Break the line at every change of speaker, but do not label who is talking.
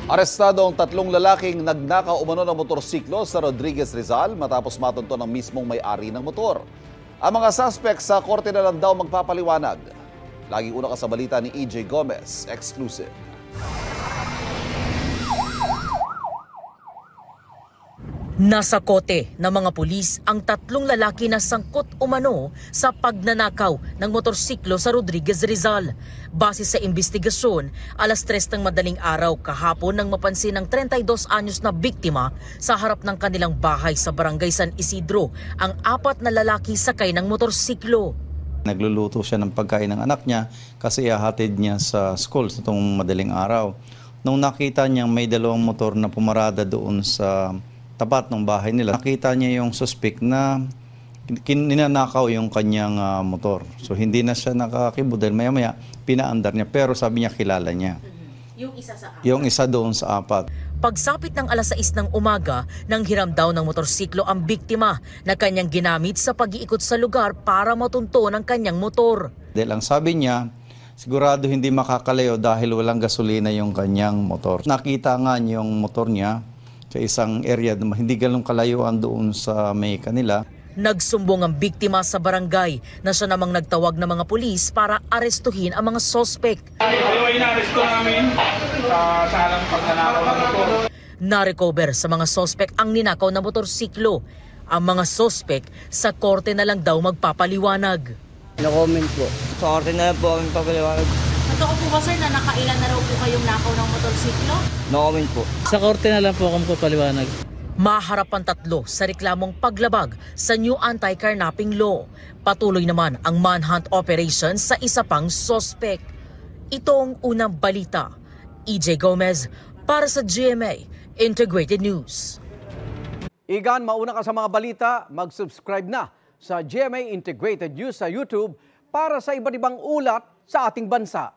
Arestado ang tatlong lalaking nagnakaw umano ng motorsiklo sa Rodriguez Rizal matapos matunto ng mismong may-ari ng motor. Ang mga suspect sa korte na lang daw magpapaliwanag. Laging una ka sa balita ni EJ Gomez, exclusive.
Nasa kote ng mga pulis ang tatlong lalaki na sangkot umano sa pagnanakaw ng motorsiklo sa Rodriguez Rizal. Base sa investigasyon, alas 3 ng madaling araw kahapon nang mapansin ng 32 anyos na biktima sa harap ng kanilang bahay sa Barangay San Isidro ang apat na lalaki sakay ng motorsiklo.
Nagluluto siya ng pagkain ng anak niya kasi ihahatid niya sa school sa itong madaling araw. Nung nakita niya may dalawang motor na pumarada doon sa tapat ng bahay nila, nakita niya yung suspect na ninanakaw yung kanyang motor. So hindi na siya nakakibot dahil maya-maya pinaandar niya pero sabi niya kilala niya.
Yung isa sa apat?
Yung isa doon sa apat.
Pagsapit ng alas 6 ng umaga, nang hiram daw ng motorsiklo ang biktima na kanyang ginamit sa pag-iikot sa lugar para matunto ng kanyang motor.
Dahil ang sabi niya, sigurado hindi makakalayo dahil walang gasolina yung kanyang motor. Nakita nga yung motor niya sa isang area na hindi ganong kalayuan doon sa may kanila.
Nagsumbong ang biktima sa barangay na siya namang nagtawag ng mga pulis para arestuhin ang mga sospek.
Inaresto namin sa harang pagnanakaw ng motor.
Na-recover sa mga sospek ang ninakaw na motorsiklo. Ang mga sospek sa korte na lang daw magpapaliwanag.
No-comment po. Sa korte na lang po kami papaliwanag.
Totoo po ba sir na nakailan na raw po kayong nakaw ng motorsiklo?
No-comment po.
Sa korte na lang po kami papaliwanag.
Maharap ang tatlo sa reklamong paglabag sa new anti-carnapping law. Patuloy naman ang manhunt operation sa isa pang sospek. Ito ang unang balita. EJ Gomez para sa GMA Integrated News.
Igan, mauna ka sa mga balita, mag-subscribe na sa GMA Integrated News sa YouTube para sa iba't ibang ulat sa ating bansa.